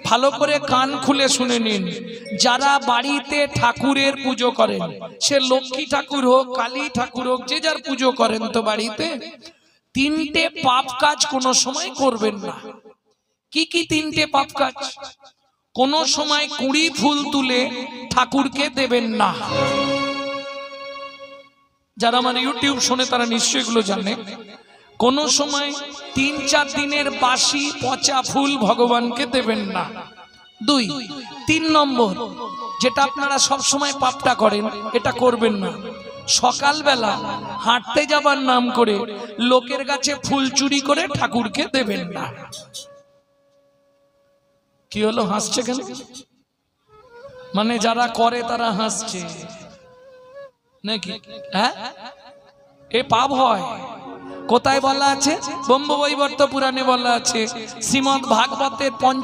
ভালো করে কান খুলে শুনে নিন। যারা বাড়িতে ঠাকুরের পুজো করেন, সে লক্ষ্মী ঠাকুর হোক, কালী ঠাকুর হোক, যে যার পুজো করেন, তো বাড়িতে তিনটে পাপ কাজ কোনো সময় করবেন না। কি কি তিনটে পাপ কাজ? কোনো সময় কুঁড়ি ফুল তুলে ঠাকুরকে দেবেন না। যারা আমার ইউটিউব শোনে তারা নিশ্চয়ই এগুলো জানে। কোনো সময় 3-4 দিনের বাসি পচা ফুল ভগবানকে দেবেন না। 2, 3 নম্বর, যেটা আপনারা সব সময় পাপটা করেন, এটা করবেন না। সকালবেলা হাঁটতে যাবার নাম করে লোকের কাছে ফুল চুরি করে ঠাকুরকে দেবেন না। কি হলো, হাসছে কেন? মানে যারা করে তারা হাসছে নাকি? হ্যাঁ, এ পাপ হয়। কোথায় বলা আছে? ব্রহ্মবৈবর্ত পুরাণে বলা আছে, শ্রীমদ্ ভাগবতের ৫ম